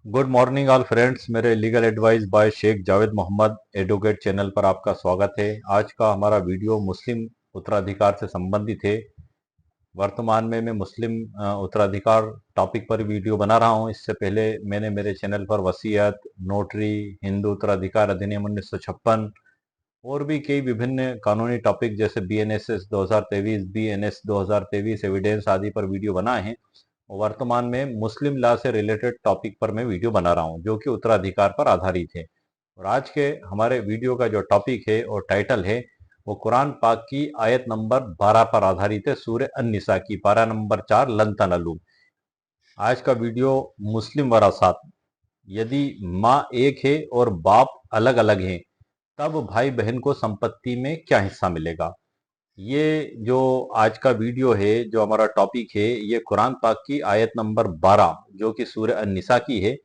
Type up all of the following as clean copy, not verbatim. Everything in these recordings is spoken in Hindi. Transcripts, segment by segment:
Good morning all friends. मेरे legal advice by Sheikh Javed Mohammad advocate channel पर आपका स्वागत है। आज का हमारा वीडियो मुस्लिम उत्तराधिकार से संबंधित है। वर्तमान में मैं मुस्लिम उत्तराधिकार टॉपिक पर वीडियो बना रहा हूं। इससे पहले मैंने मेरे चैनल पर वसीयत, नोटरी, हिंदू उत्तराधिकार अधिनियम 1956 और भी कई विभिन्न कानूनी टॉपिक जैसे BNSS 2023, BNS 2023, एविडेंस आदि पर वीडियो बनाए हैं। वर्तमान में मुस्लिम लॉ से रिलेटेड टॉपिक पर मैं वीडियो बना रहा हूं जो कि उत्तराधिकार पर आधारित है। और आज के हमारे वीडियो का जो टॉपिक है और टाइटल है वो कुरान पाक की आयत नंबर 12 पर आधारित है, सूरह अन-निसा की पारा नंबर 4 लन तनलू। आज का वीडियो मुस्लिम वरासत, यदि माँ एक है और बाप अलग अलग हैं तब भाई बहन को संपत्ति में क्या हिस्सा मिलेगा। ये जो आज का वीडियो है, जो हमारा टॉपिक है, ये कुरान पाक की आयत नंबर 12 जो कि सूरह अन-निसा की है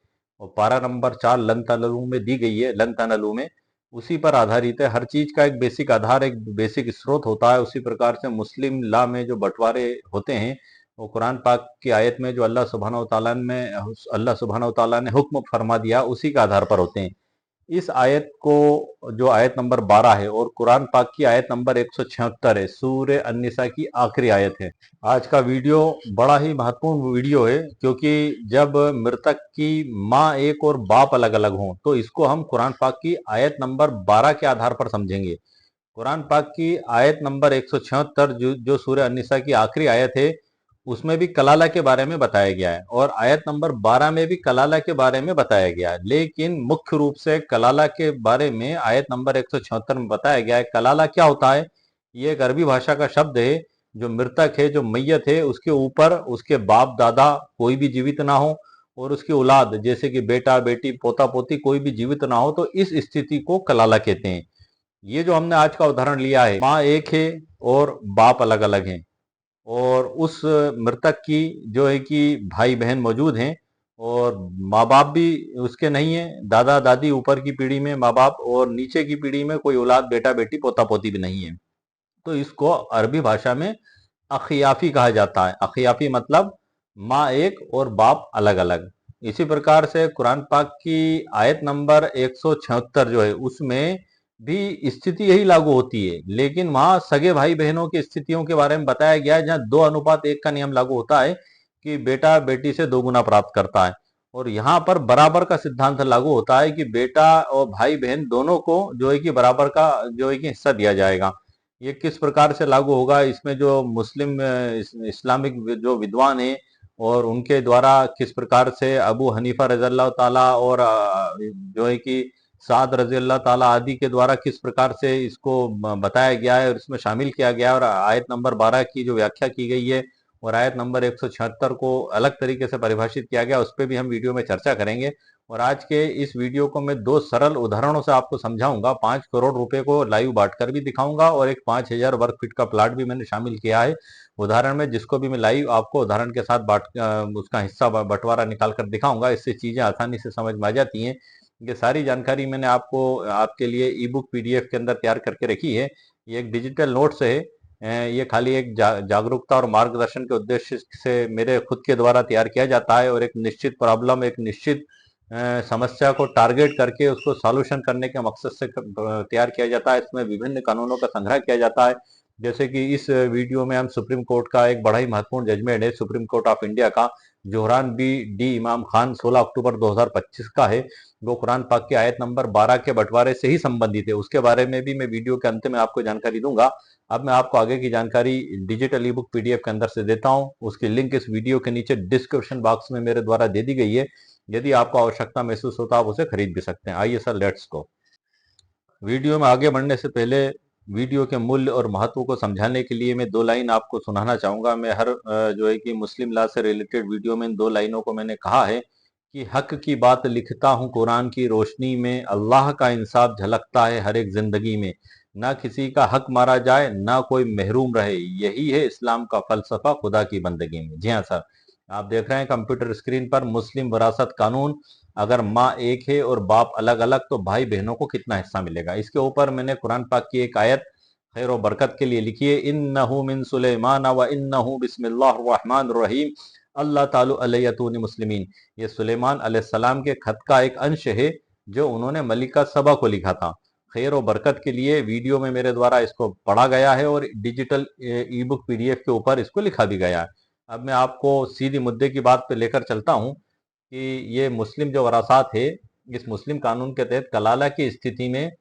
और पारा नंबर 4 लन तनलू में दी गई है। लन तनलू में उसी पर आधारित है। हर चीज का एक बेसिक आधार, एक बेसिक स्रोत होता है। उसी प्रकार से मुस्लिम लॉ में जो बंटवारे होते हैं वो कुरान पाक की आयत में जो अल्लाह सुब्हानहू तआला ने हुक्म फरमा दिया उसी के आधार पर होते हैं। इस आयत को, जो आयत नंबर 12 है और कुरान पाक की आयत नंबर 176 है, सूरह अन-निसा की आखिरी आयत है। आज का वीडियो बड़ा ही महत्वपूर्ण वीडियो है क्योंकि जब मृतक की माँ एक और बाप अलग अलग हों तो इसको हम कुरान पाक की आयत नंबर 12 के आधार पर समझेंगे। कुरान पाक की आयत नंबर 176 जो सूरह अन-निसा की आखिरी आयत है उसमें भी कलाला के बारे में बताया गया है और आयत नंबर 12 में भी कलाला के बारे में बताया गया है। लेकिन मुख्य रूप से कलाला के बारे में आयत नंबर 176 में बताया गया है। कलाला क्या होता है? ये एक अरबी भाषा का शब्द है। जो मृतक है, जो मैयत है, उसके ऊपर उसके बाप दादा कोई भी जीवित ना हो और उसकी औलाद जैसे कि बेटा बेटी पोता पोती कोई भी जीवित ना हो तो इस स्थिति को कलाला कहते हैं। ये जो हमने आज का उदाहरण लिया है, माँ एक है और बाप अलग अलग हैं और उस मृतक की जो है कि भाई बहन मौजूद हैं और माँ बाप भी उसके नहीं है, दादा दादी ऊपर की पीढ़ी में माँ बाप और नीचे की पीढ़ी में कोई औलाद बेटा बेटी पोता पोती भी नहीं है। तो इसको अरबी भाषा में अखियाफी कहा जाता है। अखियाफी मतलब माँ एक और बाप अलग अलग। इसी प्रकार से कुरान पाक की आयत नंबर 176 जो है उसमें भी स्थिति यही लागू होती है, लेकिन वहां सगे भाई बहनों की स्थितियों के बारे में बताया गया है जहां 2:1 का नियम लागू होता है कि बेटा बेटी से 2 गुना प्राप्त करता है। और यहाँ पर बराबर का सिद्धांत लागू होता है कि बेटा और भाई बहन दोनों को जो है कि बराबर का जो है कि हिस्सा दिया जाएगा। ये किस प्रकार से लागू होगा, इसमें जो मुस्लिम इस्लामिक जो विद्वान है और उनके द्वारा किस प्रकार से अबू हनीफा रज़ी अल्लाह ताला और जो है कि साद रज़ी अल्लाह ताला आदि के द्वारा किस प्रकार से इसको बताया गया है और इसमें शामिल किया गया है और आयत नंबर 12 की जो व्याख्या की गई है और आयत नंबर 176 को अलग तरीके से परिभाषित किया गया, उस पर भी हम वीडियो में चर्चा करेंगे। और आज के इस वीडियो को मैं 2 सरल उदाहरणों से आपको समझाऊंगा। 5 करोड़ रुपए को लाइव बांटकर भी दिखाऊंगा और एक 5000 वर्ग फीट का प्लाट भी मैंने शामिल किया है उदाहरण में, जिसको भी मैं लाइव आपको उदाहरण के साथ उसका हिस्सा बंटवारा निकाल कर दिखाऊंगा। इससे चीजें आसानी से समझ में आ जाती हैं। ये सारी जानकारी मैंने आपको आपके लिए ई बुक PDF के अंदर तैयार करके रखी है। ये एक डिजिटल नोट्स है। ये खाली एक जागरूकता और मार्गदर्शन के उद्देश्य से मेरे खुद के द्वारा तैयार किया जाता है और एक निश्चित प्रॉब्लम, एक निश्चित समस्या को टारगेट करके उसको सॉल्यूशन करने के मकसद से तैयार किया जाता है। इसमें विभिन्न कानूनों का संग्रह किया जाता है। जैसे कि इस वीडियो में हम सुप्रीम कोर्ट का एक बड़ा ही महत्वपूर्ण जजमेंट है, सुप्रीम कोर्ट ऑफ इंडिया का जोहरान बी डी इमाम खान 16 अक्टूबर 2025 का है। वो कुरान पाक की आयत नंबर 12 के बंटवारे से ही संबंधित है। उसके बारे में भी मैं वीडियो के अंत में आपको जानकारी दूंगा। अब मैं आपको आगे की जानकारी डिजिटल ई बुक PDF के अंदर से देता हूं। उसकी लिंक इस वीडियो के नीचे डिस्क्रिप्शन बॉक्स में मेरे द्वारा दे दी गई है। यदि आपको आवश्यकता महसूस होता है आप उसे खरीद भी सकते हैं। आइए सर, लेट्स गो। वीडियो में आगे बढ़ने से पहले वीडियो के मूल्य और महत्व को समझाने के लिए मैं 2 लाइन आपको सुनाना चाहूंगा। मैं हर जो है कि मुस्लिम लॉ से रिलेटेड वीडियो में इन 2 लाइनों को मैंने कहा है कि हक की बात लिखता हूँ कुरान की रोशनी में, अल्लाह का इंसाफ झलकता है हर एक जिंदगी में, ना किसी का हक मारा जाए ना कोई महरूम रहे, यही है इस्लाम का फलसफा खुदा की बंदगी में। जी हाँ सर, आप देख रहे हैं कंप्यूटर स्क्रीन पर मुस्लिम विरासत कानून। अगर माँ एक है और बाप अलग अलग तो भाई बहनों को कितना हिस्सा मिलेगा। इसके ऊपर मैंने कुरान पाक की एक आयत खैर और बरकत के लिए लिखी है, इन्नहु मिन सुलेमान व इन्नहु बिस्मिल्लाहिर रहमानिर रहीम। अल्लाह तालु अलैयतूनी मुस्लिमीन। ये सुलेमान अलैहिस्सलाम के खत का एक अंश है जो उन्होंने मलिका सबा को लिखा था। खैर और बरकत के लिए वीडियो में मेरे द्वारा इसको पढ़ा गया है और डिजिटल ई बुक पीडीएफ के ऊपर इसको लिखा भी गया है। अब मैं आपको सीधी मुद्दे की बात पे लेकर चलता हूँ कि ये मुस्लिम जो वरासात है, इस मुस्लिम कानून के तहत कलाला की स्थिति में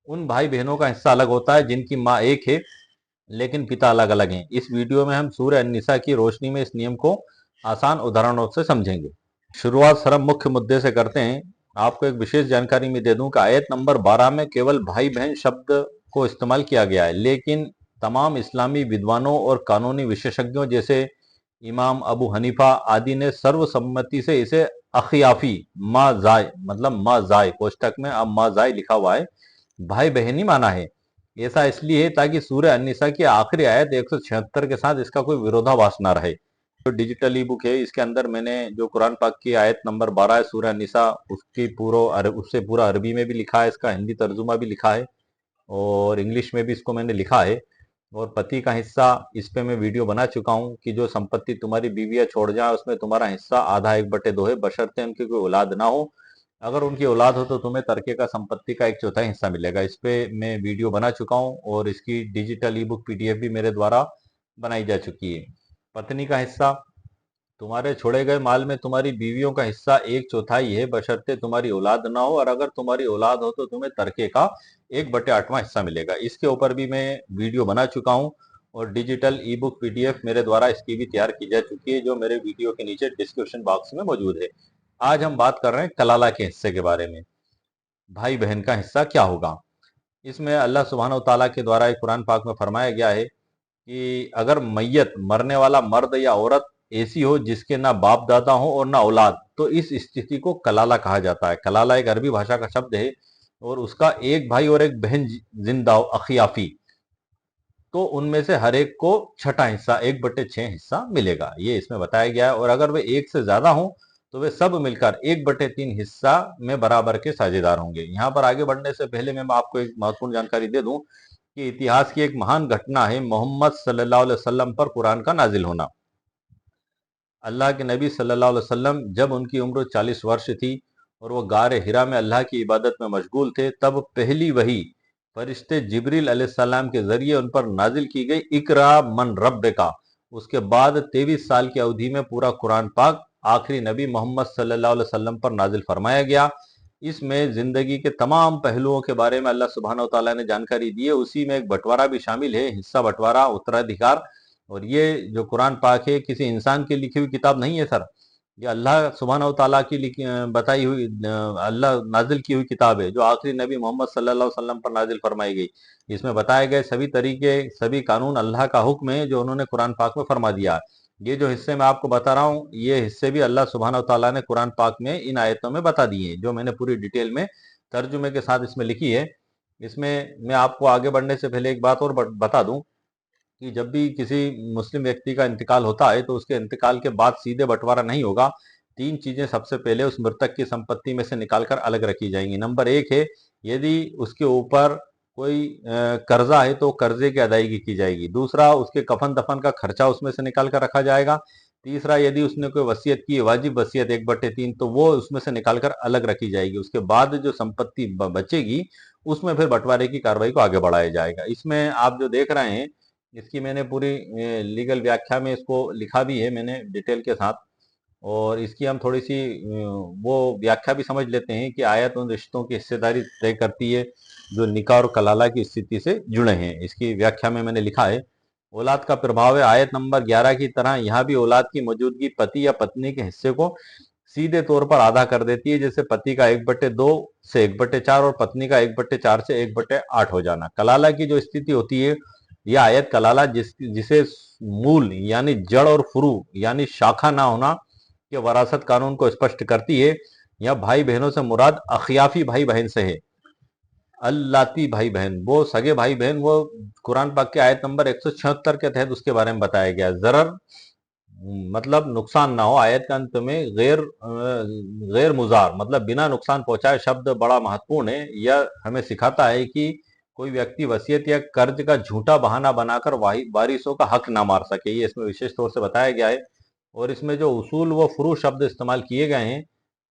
उन भाई बहनों का हिस्सा अलग होता है जिनकी माँ एक है लेकिन पिता अलग अलग हैं। इस वीडियो में हम सूरह अन-निसा की रोशनी में इस नियम को आसान उदाहरणों से समझेंगे। शुरुआत सर हम मुख्य मुद्दे से करते हैं। आपको एक विशेष जानकारी में दे दूं कि आयत नंबर 12 में केवल भाई बहन शब्द को इस्तेमाल किया गया है, लेकिन तमाम इस्लामी विद्वानों और कानूनी विशेषज्ञों जैसे इमाम अबू हनीफा आदि ने सर्वसम्मति से इसे अखियाफी माजाय मतलब माजाय कोष्टक में अब माजाय लिखा हुआ है भाई बहन ही माना है। ऐसा इसलिए है ताकि सूरह अन-निसा की आखिरी आयत 176 के साथ इसका कोई विरोधाभास ना रहे। जो डिजिटल ई बुक है इसके अंदर मैंने जो कुरान पाक की आयत नंबर 12 है सूरह अन-निसा उससे पूरा अरबी में भी लिखा है, इसका हिंदी तर्जुमा भी लिखा है और इंग्लिश में भी इसको मैंने लिखा है। और पति का हिस्सा इस पे मैं वीडियो बना चुका हूँ कि जो संपत्ति तुम्हारी बीवियां छोड़ जाए उसमें तुम्हारा हिस्सा आधा 1/2 है, बशर्ते उनकी कोई औलाद ना हो। अगर उनकी औलाद हो तो तुम्हें तरके का संपत्ति का 1/4 हिस्सा मिलेगा। इस पे मैं वीडियो बना चुका हूँ और इसकी डिजिटल ई बुक पीडीएफ भी मेरे द्वारा बनाई जा चुकी है। पत्नी का हिस्सा तुम्हारे छोड़े गए माल में तुम्हारी बीवियों का हिस्सा 1/4 है, बशर्ते तुम्हारी औलाद ना हो, और अगर तुम्हारी औलाद हो तो तुम्हें तरके का 1/8वां हिस्सा मिलेगा। इसके ऊपर भी मैं वीडियो बना चुका हूँ और डिजिटल ई बुक पीडीएफ मेरे द्वारा इसकी भी तैयार की जा चुकी है जो मेरे वीडियो के नीचे डिस्क्रिप्शन बॉक्स में मौजूद है। आज हम बात कर रहे हैं कलाला के हिस्से के बारे में। भाई बहन का हिस्सा क्या होगा? इसमें अल्लाह सुब्हानहू तआला के द्वारा एक कुरान पाक में फरमाया गया है कि अगर मैयत मरने वाला मर्द या औरत ऐसी हो जिसके ना बाप दादा हो और ना औलाद, तो इस स्थिति को कलाला कहा जाता है। कलाला एक अरबी भाषा का शब्द है और उसका एक भाई और एक बहन जिंदा हो अखियाफी, तो उनमें से हर एक को छठा हिस्सा 1/6 हिस्सा मिलेगा, ये इसमें बताया गया है। और अगर वे एक से ज्यादा हों तो वे सब मिलकर 1/3 हिस्सा में बराबर के साझेदार होंगे। यहाँ पर आगे बढ़ने से पहले मैं आपको एक महत्वपूर्ण जानकारी दे दूं कि इतिहास की एक महान घटना है मोहम्मद सल्लल्लाहु अलैहि वसल्लम पर कुरान का नाजिल होना। अल्लाह के नबी सल्लल्लाहु अलैहि वसल्लम जब उनकी उम्र 40 वर्ष थी और वो गार हिरा में अल्लाह की इबादत में मशगूल थे, तब पहली वही फरिश्ते जिब्रील अलैहिस्सलाम के जरिए उन पर नाजिल की गई, इकरा मन रब का। उसके बाद 23 साल की अवधि में पूरा कुरान पाक आखिरी नबी मोहम्मद सल्लल्लाहु अलैहि वसल्लम पर नाजिल फरमाया गया। इसमें जिंदगी के तमाम पहलुओं के बारे में अल्लाह सुब्हानहू तआला ने जानकारी दी है। उसी में एक बंटवारा भी शामिल है, हिस्सा बंटवारा उत्तराधिकार। और ये जो कुरान पाक है किसी इंसान की लिखी हुई किताब नहीं है सर, ये अल्लाह सुब्हानहू तआला की बताई हुई अल्लाह नाजिल की हुई किताब है जो आखिरी नबी मोहम्मद सल्लल्लाहु अलैहि वसल्लम पर नाजिल फरमाई गई। इसमें बताए गए सभी तरीके सभी कानून अल्लाह का हुक्म है जो उन्होंने कुरान पाक में फरमा दिया है। ये जो हिस्से मैं आपको बता रहा हूँ ये हिस्से भी अल्लाह सुब्हानहू तआला ने कुरान पाक में इन आयतों में बता दिए हैं जो मैंने पूरी डिटेल में तर्जुमे के साथ इसमें लिखी है। इसमें मैं आपको आगे बढ़ने से पहले एक बात और बता दूं कि जब भी किसी मुस्लिम व्यक्ति का इंतकाल होता है तो उसके इंतकाल के बाद सीधे बंटवारा नहीं होगा। 3 चीजें सबसे पहले उस मृतक की संपत्ति में से निकालकर अलग रखी जाएंगी। नंबर 1 है, यदि उसके ऊपर कोई कर्जा है तो कर्जे की अदायगी की जाएगी। दूसरा, उसके कफन दफन का खर्चा उसमें से निकाल कर रखा जाएगा। तीसरा, यदि उसने कोई वसीयत की है, वाजिब वसीयत 1/3, तो वो उसमें से निकाल कर अलग रखी जाएगी। उसके बाद जो संपत्ति बचेगी उसमें फिर बंटवारे की कार्रवाई को आगे बढ़ाया जाएगा। इसमें आप जो देख रहे हैं इसकी मैंने पूरी लीगल व्याख्या में इसको लिखा भी है मैंने डिटेल के साथ। और इसकी हम थोड़ी सी वो व्याख्या भी समझ लेते हैं कि आयत उन रिश्तों की हिस्सेदारी तय करती है जो निकाह और कलाला की स्थिति से जुड़े हैं। इसकी व्याख्या में मैंने लिखा है, औलाद का प्रभाव है। आयत नंबर 11 की तरह यहाँ भी औलाद की मौजूदगी पति या पत्नी के हिस्से को सीधे तौर पर आधा कर देती है, जैसे पति का 1/2 से 1/4 और पत्नी का 1/4 से 1/8 हो जाना। कलाला की जो स्थिति होती है, यह आयत कलाला जिसे मूल यानी जड़ और फुरू यानी शाखा ना होना के वरासत कानून को स्पष्ट करती है। यह भाई बहनों से मुराद अखियाफी भाई बहन से है। अल्लाती भाई बहन वो सगे भाई बहन, वो कुरान पाक के आयत नंबर 176 के तहत उसके बारे में बताया गया। जरर मतलब नुकसान ना हो, आयत के अंत में गैर मुजार मतलब बिना नुकसान पहुंचाए शब्द बड़ा महत्वपूर्ण है। यह हमें सिखाता है कि कोई व्यक्ति वसीयत या कर्ज का झूठा बहाना बनाकर वारिसों का हक ना मार सके। ये इसमें विशेष तौर से बताया गया है। और इसमें जो उसूल व फुरू शब्द इस्तेमाल किए गए हैं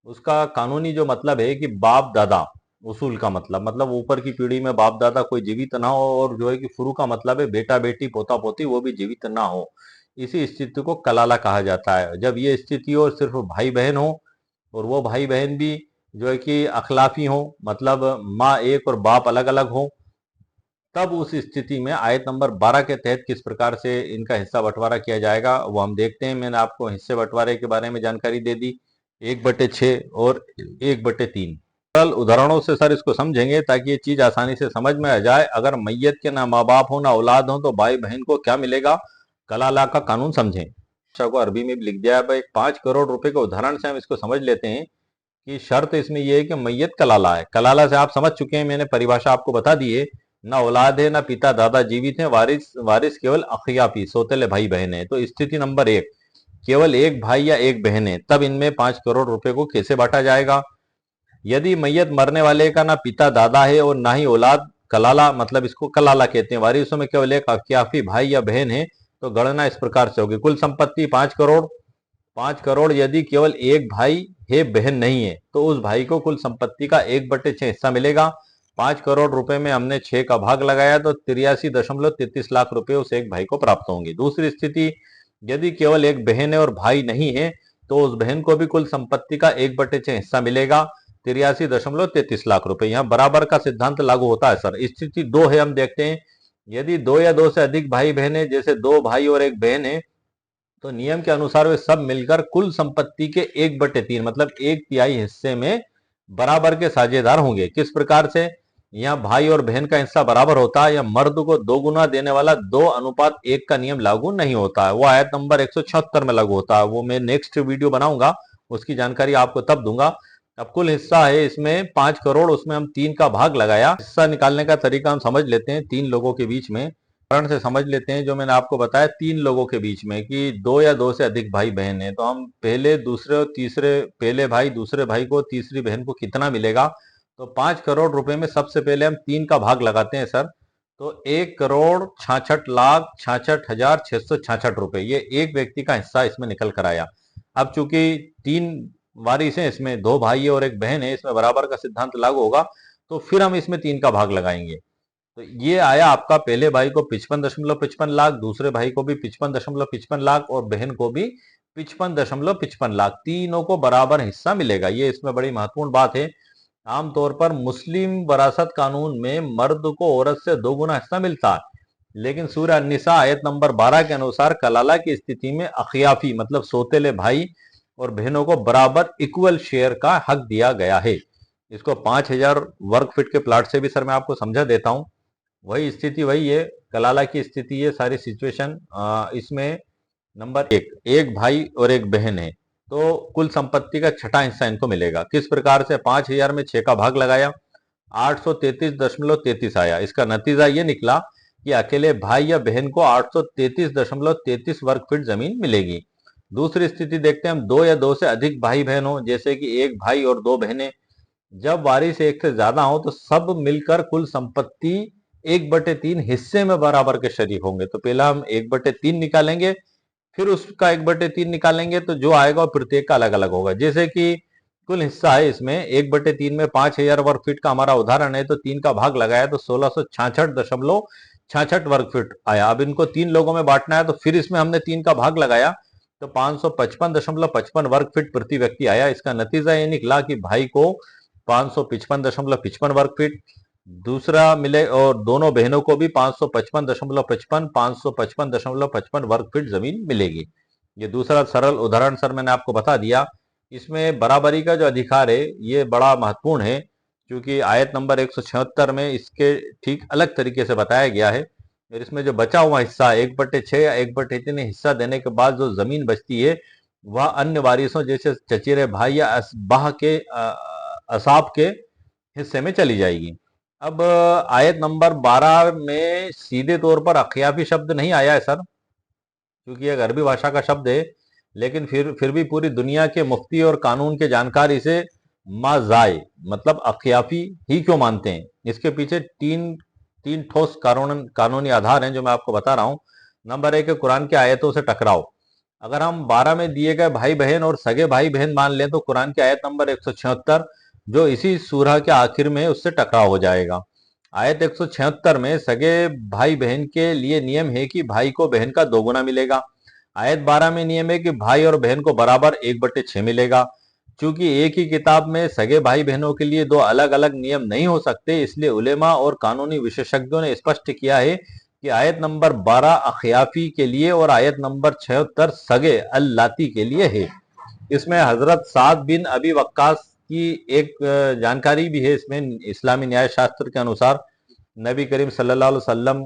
उसका कानूनी जो मतलब है कि बाप दादा, उसूल का मतलब ऊपर की पीढ़ी में बाप दादा कोई जीवित ना हो, और जो है कि फुरू का मतलब है बेटा बेटी पोता पोती वो भी जीवित ना हो। इसी स्थिति को कलाला कहा जाता है। जब ये स्थिति हो सिर्फ भाई बहन हो, और वो भाई बहन भी जो है कि अखलाफी हो, मतलब माँ एक और बाप अलग अलग हो, तब उस स्थिति में आयत नंबर 12 के तहत किस प्रकार से इनका हिस्सा बंटवारा किया जाएगा वो हम देखते हैं। मैंने आपको हिस्से बंटवारे के बारे में जानकारी दे दी, 1/6 और 1/3। सरल उदाहरणों से सर इसको समझेंगे ताकि ये चीज आसानी से समझ में आ जाए। अगर मैयत के ना माँ बाप हो ना औलाद हो तो भाई बहन को क्या मिलेगा, कलाला का कानून समझें। को अरबी में भी लिख दिया है। भाई 5 करोड़ रुपए के उदाहरण से हम इसको समझ लेते हैं कि शर्त इसमें यह है कि मैयत कलाला है। कलाला से आप समझ चुके हैं, मैंने परिभाषा आपको बता दी है। ना औलाद है ना पिता दादा जीवित है, वारिस वारिस केवल अखियाफी सौतेले भाई बहन है। तो स्थिति नंबर 1, केवल एक भाई या एक बहन है, तब इनमें 5 करोड़ रुपए को कैसे बांटा जाएगा। यदि मैयत मरने वाले का ना पिता दादा है और ना ही औलाद, कलाला मतलब इसको कलाला कहते हैं, वारिसों में केवल एक अखियाफी भाई या बहन है, तो गणना इस प्रकार से होगी। कुल संपत्ति 5 करोड़। 5 करोड़ यदि केवल एक भाई है बहन नहीं है तो उस भाई को कुल संपत्ति का 1/6 हिस्सा मिलेगा। 5 करोड़ रुपए में हमने 6 का भाग लगाया तो 83.33 लाख रुपए उस एक भाई को प्राप्त होंगे। दूसरी स्थिति, यदि केवल एक बहन है और भाई नहीं है तो उस बहन को भी कुल संपत्ति का 1/6 हिस्सा मिलेगा, 83.33 लाख रुपए। यहाँ बराबर का सिद्धांत लागू होता है सर। स्थिति 2 है, हम देखते हैं। यदि 2 या 2 से अधिक भाई बहन है, जैसे 2 भाई और एक बहन है, तो नियम के अनुसार वे सब मिलकर कुल संपत्ति के 1/3 मतलब 1/3 हिस्से में बराबर के साझेदार होंगे। किस प्रकार से, यहाँ भाई और बहन का हिस्सा बराबर होता है या मर्द को 2 गुना देने वाला 2:1 का नियम लागू नहीं होता है। वो आयत नंबर 176 में लागू होता है। वो मैं नेक्स्ट वीडियो बनाऊंगा, उसकी जानकारी आपको तब दूंगा। अब कुल हिस्सा है इसमें 5 करोड़, उसमें हम 3 का भाग लगाया। हिस्सा निकालने का तरीका हम समझ लेते हैं। 3 लोगों के बीच में उदाहरण से समझ लेते हैं। जो मैंने आपको बताया 3 लोगों के बीच में कि 2 या 2 से अधिक भाई बहन है, तो हम पहले दूसरे और तीसरे, पहले भाई दूसरे भाई को, तीसरी बहन को कितना मिलेगा। तो 5 करोड़ रुपए में सबसे पहले हम 3 का भाग लगाते हैं सर। तो 1,66,66,66,666 रुपए ये एक व्यक्ति का हिस्सा इसमें निकल कर आया। अब चूंकि 3 वारिस हैं, इसमें 2 भाई और एक बहन है, इसमें बराबर का सिद्धांत लागू होगा, तो फिर हम इसमें 3 का भाग लगाएंगे। तो ये आया आपका, पहले भाई को 55.55 लाख, दूसरे भाई को भी 55.55 लाख और बहन को भी 55.55 लाख, तीनों को बराबर हिस्सा मिलेगा। ये इसमें बड़ी महत्वपूर्ण बात है। आमतौर पर मुस्लिम वरासत कानून में मर्द को औरत से 2 गुना हिस्सा मिलता है, लेकिन सूरह अन्निसा आयत नंबर 12 के अनुसार कलाला की स्थिति में अखियाफी मतलब सौतेले भाई और बहनों को बराबर इक्वल शेयर का हक दिया गया है। इसको 5,000 वर्ग फीट के प्लाट से भी सर मैं आपको समझा देता हूं। वही स्थिति वही है, कलाला की स्थिति है सारी सिचुएशन। इसमें नंबर 1, एक भाई और एक बहन है, तो कुल संपत्ति का छठा हिस्सा इनको मिलेगा। किस प्रकार से, 5,000 में 6 का भाग लगाया, 833.33 आया। इसका नतीजा ये निकला कि अकेले भाई या बहन को 833.33 वर्ग फीट जमीन मिलेगी। दूसरी स्थिति देखते हैं हम, 2 या 2 से अधिक भाई बहन हो, जैसे कि एक भाई और 2 बहनें। जब वारिस एक से ज्यादा हो तो सब मिलकर कुल संपत्ति 1/3 हिस्से में बराबर के शरीक होंगे। तो पहला हम 1/3 निकालेंगे, फिर उसका 1/3 निकालेंगे, तो जो आएगा वो प्रत्येक का अलग अलग होगा। जैसे कि कुल हिस्सा है इसमें 1/3 में 5,000 वर्ग फीट का हमारा उदाहरण है, तो 3 का भाग लगाया तो 1666.66 वर्ग फीट आया। अब इनको 3 लोगों में बांटना है, तो फिर इसमें हमने 3 का भाग लगाया तो 555.55 वर्ग फीट प्रति व्यक्ति आया। इसका नतीजा ये निकला कि भाई को 555.55 वर्ग फीट, दूसरा मिले, और दोनों बहनों को भी 555.55 वर्ग फीट जमीन मिलेगी। ये दूसरा सरल उदाहरण सर मैंने आपको बता दिया। इसमें बराबरी का जो अधिकार है ये बड़ा महत्वपूर्ण है, क्योंकि आयत नंबर 176 में इसके ठीक अलग तरीके से बताया गया है। और इसमें जो बचा हुआ हिस्सा 1/6 या 1/3 हिस्सा देने के बाद जो जमीन बचती है वह अन्य वारिसों जैसे चचेरे भाई या असबाह के असाब के हिस्से में चली जाएगी। अब आयत नंबर 12 में सीधे तौर पर अखियाफी शब्द नहीं आया है सर, क्योंकि एक अरबी भाषा का शब्द है, लेकिन फिर भी पूरी दुनिया के मुफ्ती और कानून के जानकार इसे माजाए मतलब अखियाफी ही क्यों मानते हैं। इसके पीछे तीन तीन ठोस कानूनी आधार हैं जो मैं आपको बता रहा हूं। नंबर 1 है कुरान की आयतों से टकराव। अगर हम 12 में दिए गए भाई बहन और सगे भाई बहन मान लें तो कुरान की आयत नंबर 176 जो इसी सूरह के आखिर में उससे टकराव हो जाएगा। आयत 176 में सगे भाई बहन के लिए नियम है कि भाई को बहन का दोगुना मिलेगा। आयत 12 में नियम है कि भाई और बहन को बराबर 1/6 मिलेगा। चूंकि एक ही किताब में सगे भाई बहनों के लिए दो अलग अलग नियम नहीं हो सकते, इसलिए उलेमा और कानूनी विशेषज्ञों ने स्पष्ट किया है कि आयत नंबर 12 अखियाफी के लिए और आयत नंबर 76 सगे अल्लाती के लिए है। इसमें हजरत साद बिन अबी वक्कास की एक जानकारी भी है। इसमें इस्लामी न्याय शास्त्र के अनुसार नबी करीम सल्लल्लाहु अलैहि वसल्लम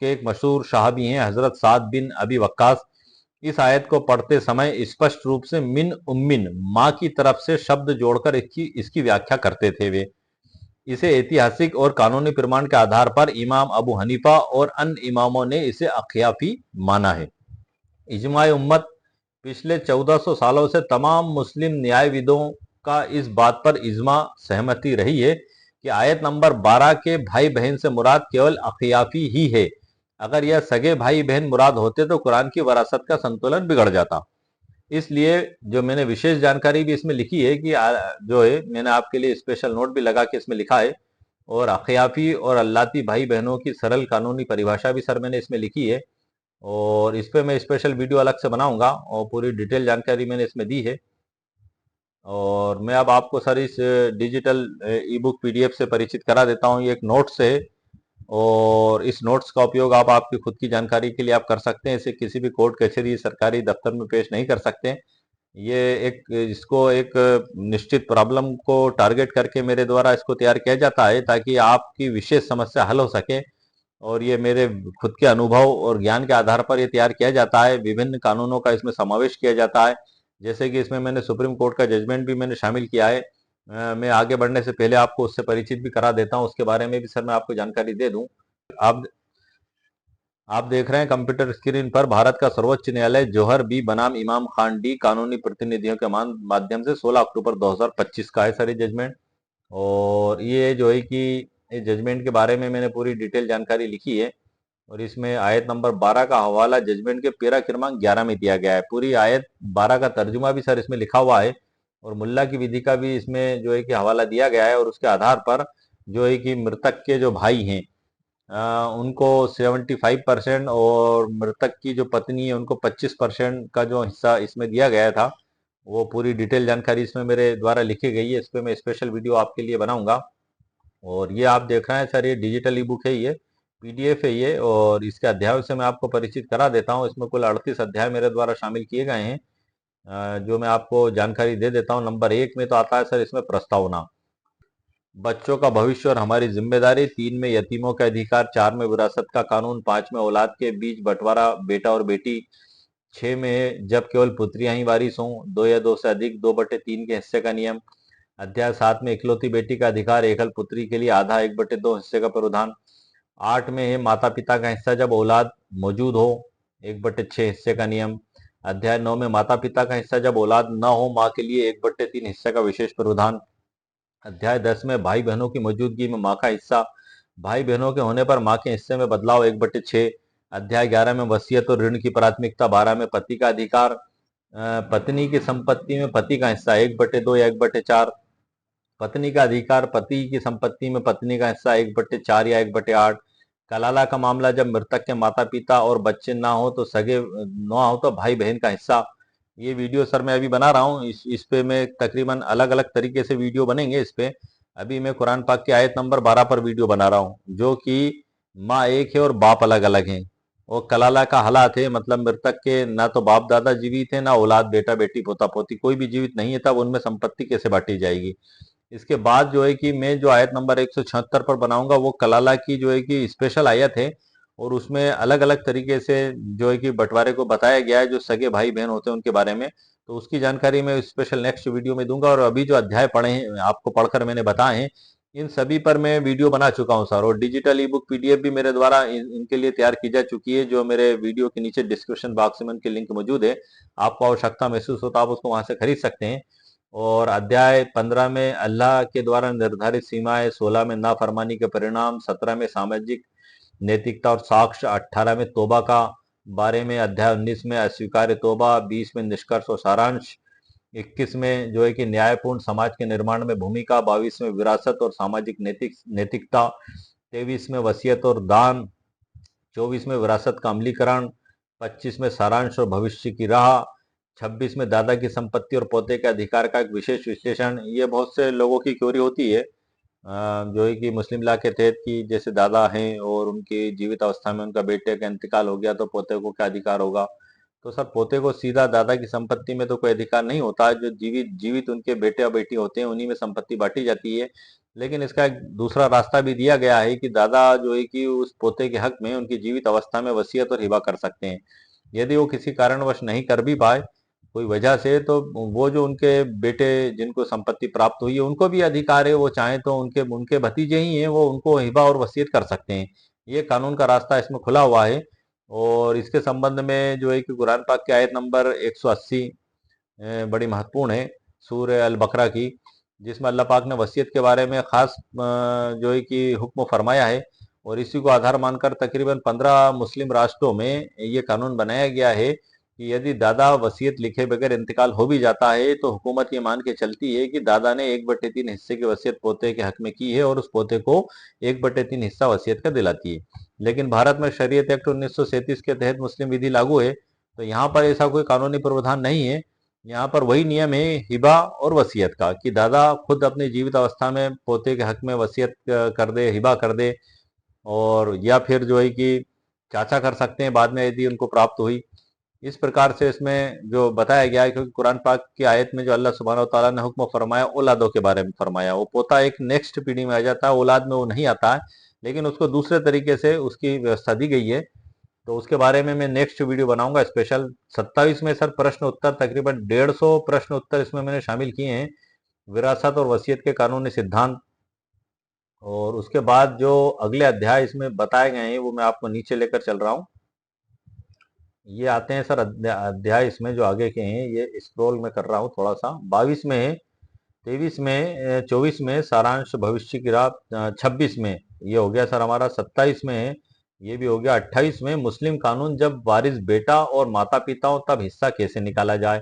के एक मशहूर सहाबी हैं हजरत साद बिन अबी वक्कास। इस आयत को पढ़ते समय स्पष्ट रूप से मिन उम्मिन माँ की तरफ से शब्द जोड़कर इसकी इसकी व्याख्या करते थे। वे इसे ऐतिहासिक और कानूनी प्रमाण के आधार पर इमाम अबू हनीफा और अन्य इमामों ने इसे अखियाफी माना है। इजमाय उम्मत पिछले 1400 सालों से तमाम मुस्लिम न्यायविदों का इस बात पर इजमा सहमति रही है कि आयत नंबर 12 के भाई बहन से मुराद केवल अखियाफी ही है। अगर यह सगे भाई बहन मुराद होते तो कुरान की वरासत का संतुलन बिगड़ जाता। इसलिए जो मैंने विशेष जानकारी भी इसमें लिखी है कि जो है मैंने आपके लिए स्पेशल नोट भी लगा के इसमें लिखा है, और अखियाफी और अल्लाती भाई बहनों की सरल कानूनी परिभाषा भी सर मैंने इसमें लिखी है, और इस पे मैं स्पेशल वीडियो अलग से बनाऊंगा और पूरी डिटेल जानकारी मैंने इसमें दी है। और मैं अब आपको सर इस डिजिटल ई बुक पीडीएफ से परिचित करा देता हूँ। ये एक नोट्स है, और इस नोट्स का उपयोग आप आपकी खुद की जानकारी के लिए आप कर सकते हैं। इसे किसी भी कोर्ट कचहरी सरकारी दफ्तर में पेश नहीं कर सकते। ये एक इसको एक निश्चित प्रॉब्लम को टारगेट करके मेरे द्वारा इसको तैयार किया जाता है ताकि आपकी विशेष समस्या हल हो सके, और ये मेरे खुद के अनुभव और ज्ञान के आधार पर ये तैयार किया जाता है। विभिन्न कानूनों का इसमें समावेश किया जाता है, जैसे कि इसमें मैंने सुप्रीम कोर्ट का जजमेंट भी मैंने शामिल किया है। मैं आगे बढ़ने से पहले आपको उससे परिचित भी करा देता हूँ, उसके बारे में भी सर मैं आपको जानकारी दे दूं। आप आप देख रहे हैं कंप्यूटर स्क्रीन पर भारत का सर्वोच्च न्यायालय जौहर बी बनाम इमाम खान डी कानूनी प्रतिनिधियों के माध्यम से 16 अक्टूबर 2025 का है सर ये जजमेंट। और ये जो है कि इस जजमेंट के बारे में मैंने पूरी डिटेल जानकारी लिखी है, और इसमें आयत नंबर 12 का हवाला जजमेंट के पैरा क्रमांक 11 में दिया गया है। पूरी आयत 12 का तर्जुमा भी सर इसमें लिखा हुआ है, और मुल्ला की विधि का भी इसमें जो है कि हवाला दिया गया है। और उसके आधार पर जो है कि मृतक के जो भाई हैं उनको 75% और मृतक की जो पत्नी है उनको 25% का जो हिस्सा इसमें दिया गया था। वो पूरी डिटेल जानकारी इसमें मेरे द्वारा लिखी गई है। इस पे मैं स्पेशल वीडियो आपके लिए बनाऊंगा। और ये आप देख रहे हैं सर ये डिजिटल ई बुक है, ये पीडीएफ है ये, और इसके अध्यायों से मैं आपको परिचित करा देता हूँ। इसमें कुल 38 अध्याय मेरे द्वारा शामिल किए गए हैं, जो मैं आपको जानकारी दे देता हूँ। नंबर 1 में तो आता है सर इसमें प्रस्तावना, बच्चों का भविष्य और हमारी जिम्मेदारी। 3 में यतीमों के अधिकार। 4 में विरासत का कानून। 5 में औलाद के बीच बंटवारा बेटा और बेटी। 6 में जब केवल पुत्रियां ही वारिस हों, 2 या 2 से अधिक 2/3 के हिस्से का नियम। अध्याय 7 में इकलौती बेटी का अधिकार। एकल पुत्री के लिए आधा 1/2 हिस्से का प्रावधान। 8 में है माता पिता का हिस्सा जब औलाद मौजूद हो, 1/6 हिस्से का नियम। अध्याय 9 में माता पिता का हिस्सा जब औलाद न हो, माँ के लिए 1/3 हिस्से का विशेष प्रावधान। अध्याय 10 में भाई बहनों की मौजूदगी में माँ का हिस्सा। भाई बहनों के होने पर माँ के हिस्से में बदलाव 1/6। अध्याय 11 में वसीयत और ऋण की प्राथमिकता। 12 में पति का अधिकार। पत्नी की संपत्ति में पति का हिस्सा 1/2 या 1/4। पत्नी का अधिकार। पति की संपत्ति में पत्नी का हिस्सा 1/4 या 1/8। कलाला का मामला जब मृतक के माता पिता और बच्चे ना हो तो सगे ना हो तो भाई बहन का हिस्सा। ये वीडियो सर मैं अभी बना रहा हूँ, इस पे मैं तकरीबन अलग अलग तरीके से वीडियो बनेंगे इस पे। अभी मैं कुरान पाक की आयत नंबर 12 पर वीडियो बना रहा हूँ, जो कि माँ एक है और बाप अलग अलग हैं। और कलाला का हालात है, मतलब मृतक के ना तो बाप दादा जीवित है, ना औलाद बेटा बेटी पोता पोती कोई भी जीवित नहीं है, तब उनमें संपत्ति कैसे बांटी जाएगी। इसके बाद जो है कि मैं जो आयत नंबर 176 पर बनाऊंगा वो कलाला की जो है कि स्पेशल आयत है, और उसमें अलग अलग तरीके से जो है कि बंटवारे को बताया गया है जो सगे भाई बहन होते हैं उनके बारे में। तो उसकी जानकारी मैं स्पेशल नेक्स्ट वीडियो में दूंगा। और अभी जो अध्याय पढ़े हैं आपको पढ़कर मैंने बताए हैं, इन सभी पर मैं वीडियो बना चुका हूं सर, और डिजिटल ई बुक पीडीएफ भी मेरे द्वारा इनके लिए तैयार की जा चुकी है, जो मेरे वीडियो के नीचे डिस्क्रिप्शन बॉक्स में उनके लिंक मौजूद है। आपको आवश्यकता महसूस हो तो आप उसको वहां से खरीद सकते हैं। और अध्याय 15 में अल्लाह के द्वारा निर्धारित सीमाएं। 16 में नाफरमानी के परिणाम। 17 में सामाजिक नैतिकता और साक्ष्य। 18 में तौबा का 12 में अध्याय 19 में अस्वीकार्य तौबा, 20 में निष्कर्ष और सारांश, 21 में जो है कि न्यायपूर्ण समाज के निर्माण में भूमिका, 22 में विरासत और सामाजिक नैतिकता, 23 में वसीयत और दान, 24 में विरासत का अमलीकरण, 25 में सारांश और भविष्य की राह, 26 में दादा की संपत्ति और पोते के अधिकार का एक विशेष विश्लेषण। ये बहुत से लोगों की क्योरी होती है जो है कि मुस्लिम लॉ के तहत कि जैसे दादा हैं और उनकी जीवित अवस्था में उनका बेटे का इंतकाल हो गया तो पोते को क्या अधिकार होगा। तो सर पोते को सीधा दादा की संपत्ति में तो कोई अधिकार नहीं होता, जो जीवित जीवित उनके बेटे और बेटी होते हैं उन्हीं में संपत्ति बांटी जाती है। लेकिन इसका एक दूसरा रास्ता भी दिया गया है कि दादा जो है कि उस पोते के हक में उनकी जीवित अवस्था में वसीयत और हिबा कर सकते हैं। यदि वो किसी कारणवश नहीं कर भी पाए कोई वजह से, तो वो जो उनके बेटे जिनको संपत्ति प्राप्त हुई है उनको भी अधिकार है, वो चाहें तो उनके उनके भतीजे ही हैं वो उनको हिबा और वसीयत कर सकते हैं। ये कानून का रास्ता इसमें खुला हुआ है। और इसके संबंध में जो है कि कुरान पाक की आयत नंबर 180 बड़ी महत्वपूर्ण है, सूरह अल बकरा की, जिसमें अल्लाह पाक ने वसीयत के बारे में खास जो है कि हुक्म फरमाया है। और इसी को आधार मानकर तकरीबन 15 मुस्लिम राष्ट्रों में ये कानून बनाया गया है कि यदि दादा वसीयत लिखे बगैर इंतकाल हो भी जाता है तो हुकूमत ये मान के चलती है कि दादा ने 1/3 हिस्से की वसीयत पोते के हक में की है और उस पोते को 1/3 हिस्सा वसीयत का दिलाती है। लेकिन भारत में शरीयत एक्ट 1937 के तहत मुस्लिम विधि लागू है, तो यहाँ पर ऐसा कोई कानूनी प्रावधान नहीं है। यहाँ पर वही नियम है हिबा और वसीयत का कि दादा खुद अपनी जीवित अवस्था में पोते के हक में वसीयत कर दे, हिबा कर दे, और या फिर जो है कि चाचा कर सकते हैं बाद में यदि उनको प्राप्त हुई। इस प्रकार से इसमें जो बताया गया है, क्योंकि कुरान पाक की आयत में जो अल्लाह सुब्हानहू व तआला ने हुक्म फरमाया औलादों के बारे में फरमाया, वो पोता एक नेक्स्ट पीढ़ी में आ जाता है, औलाद में वो नहीं आता है, लेकिन उसको दूसरे तरीके से उसकी व्यवस्था दी गई है। तो उसके बारे में मैं नेक्स्ट वीडियो बनाऊंगा स्पेशल। 27 में सर प्रश्न उत्तर, तकरीबन 150 प्रश्न उत्तर इसमें मैंने शामिल किए हैं, विरासत और वसीयत के कानूनी सिद्धांत। और उसके बाद जो अगले अध्याय इसमें बताए गए हैं वो मैं आपको नीचे लेकर चल रहा हूँ। ये आते हैं सर अध्याय इसमें जो आगे के हैं, ये स्क्रॉल में कर रहा हूँ थोड़ा सा। 22 में है, 23 में, 24 में सारांश भविष्य की राह, 26 में ये हो गया सर हमारा, 27 में है ये भी हो गया, 28 में मुस्लिम कानून जब वारिस बेटा और माता पिता हो तब हिस्सा कैसे निकाला जाए,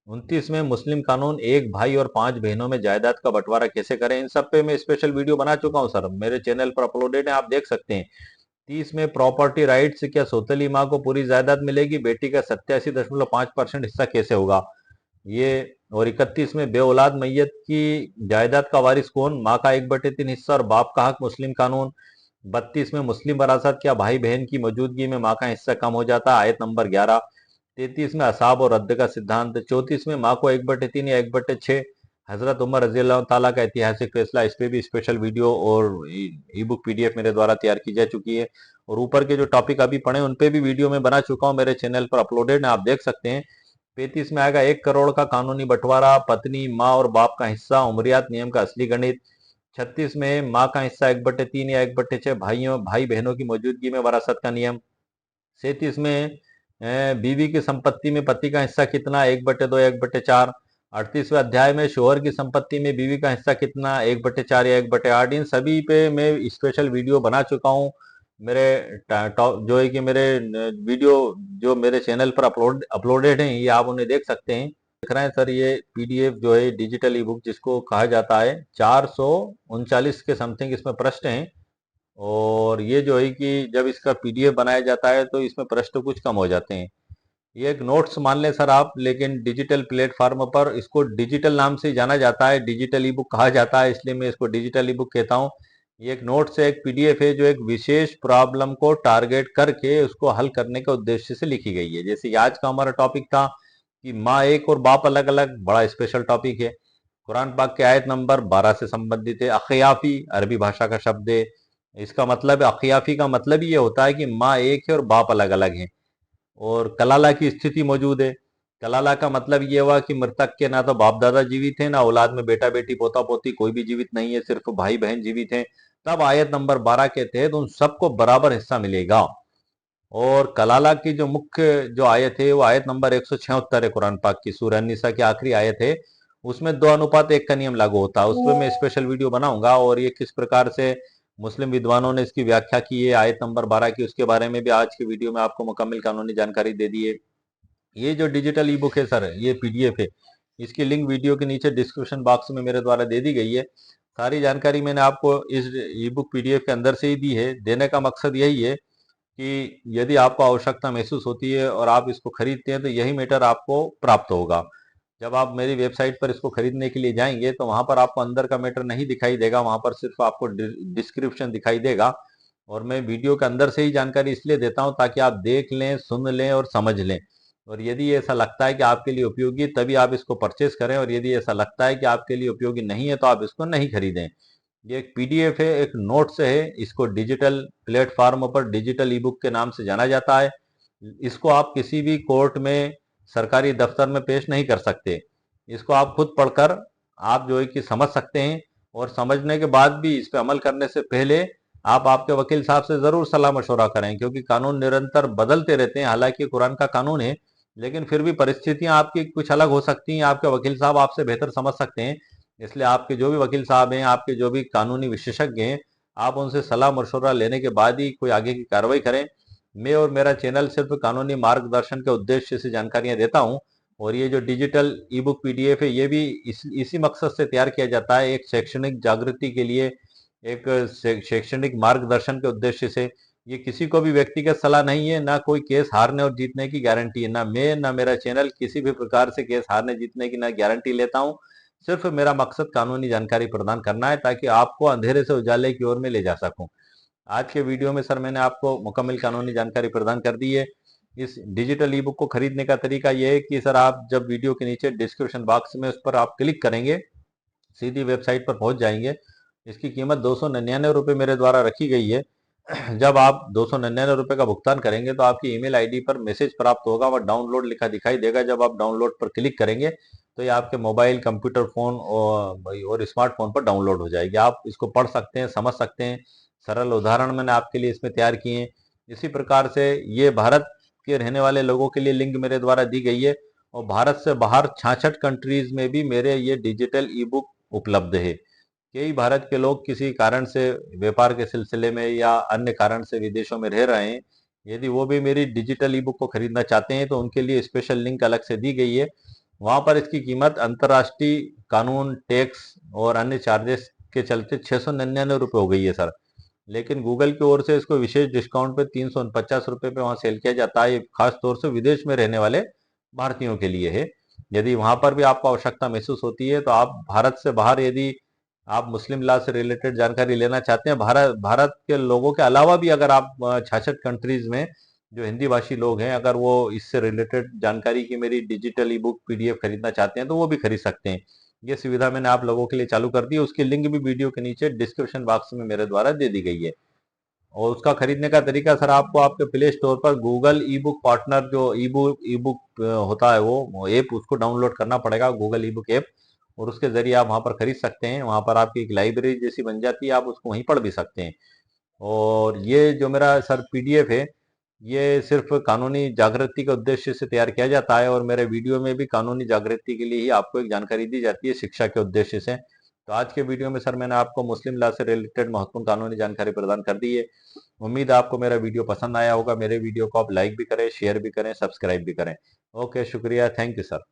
29 में मुस्लिम कानून एक भाई और 5 बहनों में जायदाद का बंटवारा कैसे करें। इन सब पे मैं स्पेशल वीडियो बना चुका हूँ सर, मेरे चैनल पर अपलोडेड है, आप देख सकते हैं। 30 में प्रॉपर्टी राइट्स, क्या सौतेली माँ को पूरी जायदाद मिलेगी, बेटी का 87.5% हिस्सा कैसे होगा ये। और 31 में बेऔलाद मैयत की जायदाद का वारिस कौन, माँ का 1/3 हिस्सा और बाप का हक, मुस्लिम कानून। 32 में मुस्लिम वरासत, क्या भाई बहन की मौजूदगी में माँ का हिस्सा कम हो जाता है, आयत नंबर 11। 33 में असाब और रद्द का सिद्धांत। 34 में माँ को 1/3 या 1/6, हजरत उमर रजी अल्लाह ताला का ऐतिहासिक फैसला, इस पे भी स्पेशल वीडियो और ई बुक PDF मेरे द्वारा तैयार की जा चुकी है। और ऊपर के जो टॉपिक अभी पढ़े उन पे भी वीडियो में बना चुका हूँ, मेरे चैनल पर अपलोडेड है, आप देख सकते हैं। 35 में आएगा 1 करोड़ का कानूनी बंटवारा, पत्नी माँ और बाप का हिस्सा, उमरियात नियम का असली गणित। 36 में माँ का हिस्सा 1/3 या 1/6, भाई बहनों की मौजूदगी में वरासत का नियम। 37 में बीवी की संपत्ति में पति का हिस्सा कितना, 1/2 या 1/4। 38वें अध्याय में शोहर की संपत्ति में बीवी का हिस्सा कितना, 1/4 या 1/8। इन सभी पे मैं स्पेशल वीडियो बना चुका हूँ। मेरे जो है कि मेरे वीडियो जो मेरे चैनल पर अपलोडेड हैं, ये आप उन्हें देख सकते हैं। देख रहे हैं सर, ये PDF जो है डिजिटल ई बुक जिसको कहा जाता है, 439 के समथिंग इसमें प्रश्न हैं। और ये जो है कि जब इसका PDF बनाया जाता है तो इसमें प्रश्न कुछ कम हो जाते हैं। ये एक नोट्स मान लें सर आप, लेकिन डिजिटल प्लेटफॉर्म पर इसको डिजिटल नाम से जाना जाता है, डिजिटल ई बुक कहा जाता है, इसलिए मैं इसको डिजिटल ई बुक कहता हूँ। ये एक नोट्स है, एक PDF है जो एक विशेष प्रॉब्लम को टारगेट करके उसको हल करने के उद्देश्य से लिखी गई है। जैसे आज का हमारा टॉपिक था कि माँ एक और बाप अलग अलग, बड़ा स्पेशल टॉपिक है। कुरान पाक के आयत नंबर 12 से संबंधित है। अखयाफी अरबी भाषा का शब्द है, इसका मतलब अखयाफी का मतलब ये होता है कि माँ एक है और बाप अलग अलग हैं। और कलाला की स्थिति मौजूद है। कलाला का मतलब ये हुआ कि मृतक के ना तो बाप दादा जीवित है, ना औलाद में बेटा बेटी पोता पोती कोई भी जीवित नहीं है, सिर्फ भाई बहन जीवित हैं। तब आयत नंबर 12 के तहत उन सबको बराबर हिस्सा मिलेगा। और कलाला की जो मुख्य जो आयत है वो आयत नंबर 176 है कुरान पाक की, सूरह निसा की आखिरी आयत है। उसमें 2:1 का नियम लागू होता है, उस पर मैं स्पेशल वीडियो बनाऊंगा और ये किस प्रकार से मुस्लिम विद्वानों ने इसकी व्याख्या की है आयत नंबर 12 की, उसके बारे में भी आज के वीडियो में आपको मुकम्मल कानूनी जानकारी दे दी है। ये जो डिजिटल ई बुक है सर, ये पीडीएफ है, इसकी लिंक वीडियो के नीचे डिस्क्रिप्शन बॉक्स में मेरे द्वारा दे दी गई है। सारी जानकारी मैंने आपको इस ई बुक पीडीएफ के अंदर से ही दी है। देने का मकसद यही है कि यदि आपको आवश्यकता महसूस होती है और आप इसको खरीदते हैं तो यही मैटर आपको प्राप्त होगा। जब आप मेरी वेबसाइट पर इसको खरीदने के लिए जाएंगे तो वहां पर आपको अंदर का मैटर नहीं दिखाई देगा, वहां पर सिर्फ आपको डिस्क्रिप्शन दिखाई देगा। और मैं वीडियो के अंदर से ही जानकारी इसलिए देता हूं ताकि आप देख लें, सुन लें और समझ लें। और यदि ऐसा लगता है कि आपके लिए उपयोगी, तभी आप इसको परचेस करें, और यदि ऐसा लगता है कि आपके लिए उपयोगी नहीं है तो आप इसको नहीं खरीदें। ये एक पीडीएफ है, एक नोट्स है, इसको डिजिटल प्लेटफॉर्म पर डिजिटल ई बुक के नाम से जाना जाता है। इसको आप किसी भी कोर्ट में, सरकारी दफ्तर में पेश नहीं कर सकते। इसको आप खुद पढ़कर आप जो है कि समझ सकते हैं, और समझने के बाद भी इस पे अमल करने से पहले आप आपके वकील साहब से जरूर सलाह मशवरा करें, क्योंकि कानून निरंतर बदलते रहते हैं। हालांकि कुरान का कानून है, लेकिन फिर भी परिस्थितियां आपकी कुछ अलग हो सकती हैं। आपके वकील साहब आपसे बेहतर समझ सकते हैं। इसलिए आपके जो भी वकील साहब हैं, आपके जो भी कानूनी विशेषज्ञ हैं, आप उनसे सलाह मशवरा लेने के बाद ही कोई आगे की कार्रवाई करें। मैं और मेरा चैनल सिर्फ कानूनी मार्गदर्शन के उद्देश्य से जानकारियां देता हूं। और ये जो डिजिटल ई बुक पीडीएफ है, ये भी इसी मकसद से तैयार किया जाता है, एक शैक्षणिक जागृति के लिए, एक शैक्षणिक मार्गदर्शन के उद्देश्य से। ये किसी को भी व्यक्तिगत सलाह नहीं है, ना कोई केस हारने और जीतने की गारंटी है। ना मैं, ना मेरा चैनल किसी भी प्रकार से केस हारने जीतने की ना गारंटी लेता हूं। सिर्फ मेरा मकसद कानूनी जानकारी प्रदान करना है, ताकि आपको अंधेरे से उजाले की ओर में ले जा सकूं। आज के वीडियो में सर मैंने आपको मुकम्मल कानूनी जानकारी प्रदान कर दी है। इस डिजिटल ई बुक को खरीदने का तरीका यह है कि सर, आप जब वीडियो के नीचे डिस्क्रिप्शन बॉक्स में उस पर आप क्लिक करेंगे, सीधी वेबसाइट पर पहुंच जाएंगे। इसकी कीमत 299 रुपये मेरे द्वारा रखी गई है। जब आप 299 रुपये का भुगतान करेंगे तो आपकी ईमेल आईडी पर मैसेज प्राप्त होगा, और डाउनलोड लिखा दिखाई देगा। जब आप डाउनलोड पर क्लिक करेंगे तो ये आपके मोबाइल, कंप्यूटर, फोन और स्मार्टफोन पर डाउनलोड हो जाएगी। आप इसको पढ़ सकते हैं, समझ सकते हैं। सरल उदाहरण मैंने आपके लिए इसमें तैयार किए हैं। इसी प्रकार से ये भारत के रहने वाले लोगों के लिए लिंक मेरे द्वारा दी गई है, और भारत से बाहर 66 कंट्रीज में भी मेरे ये डिजिटल ई बुक उपलब्ध है। कई भारत के लोग किसी कारण से, व्यापार के सिलसिले में या अन्य कारण से विदेशों में रह रहे हैं। यदि वो भी मेरी डिजिटल ई बुक को खरीदना चाहते हैं तो उनके लिए स्पेशल लिंक अलग से दी गई है। वहां पर इसकी कीमत अंतर्राष्ट्रीय कानून, टैक्स और अन्य चार्जेस के चलते 699 रुपये हो गई है सर। लेकिन गूगल की ओर से इसको विशेष डिस्काउंट पे 349 रुपये पे वहां सेल किया जाता है। ये खास तौर से विदेश में रहने वाले भारतीयों के लिए है। यदि वहां पर भी आपको आवश्यकता महसूस होती है तो आप भारत से बाहर, यदि आप मुस्लिम लॉ से रिलेटेड जानकारी लेना चाहते हैं, भारत भारत के लोगों के अलावा भी, अगर आप 66 कंट्रीज में जो हिंदी भाषी लोग हैं, अगर वो इससे रिलेटेड जानकारी की मेरी डिजिटल ई बुक पीडीएफ खरीदना चाहते हैं तो वो भी खरीद सकते हैं। ये सुविधा मैंने आप लोगों के लिए चालू कर दी है। उसकी लिंक भी वीडियो के नीचे डिस्क्रिप्शन बॉक्स में मेरे द्वारा दे दी गई है। और उसका खरीदने का तरीका सर, आपको आपके प्ले स्टोर पर गूगल ई बुक पार्टनर, जो ई बुक होता है वो ऐप, उसको डाउनलोड करना पड़ेगा, गूगल ई बुक ऐप। और उसके जरिए आप वहां पर खरीद सकते हैं। वहां पर आपकी एक लाइब्रेरी जैसी बन जाती है, आप उसको वहीं पढ़ भी सकते हैं। और ये जो मेरा सर पीडीएफ है, ये सिर्फ कानूनी जागृति के उद्देश्य से तैयार किया जाता है, और मेरे वीडियो में भी कानूनी जागृति के लिए ही आपको एक जानकारी दी जाती है, शिक्षा के उद्देश्य से। तो आज के वीडियो में सर मैंने आपको मुस्लिम लॉ से रिलेटेड महत्वपूर्ण कानूनी जानकारी प्रदान कर दी है। उम्मीद है आपको मेरा वीडियो पसंद आया होगा। मेरे वीडियो को आप लाइक भी करें, शेयर भी करें, सब्सक्राइब भी करें। ओके, शुक्रिया, थैंक यू सर।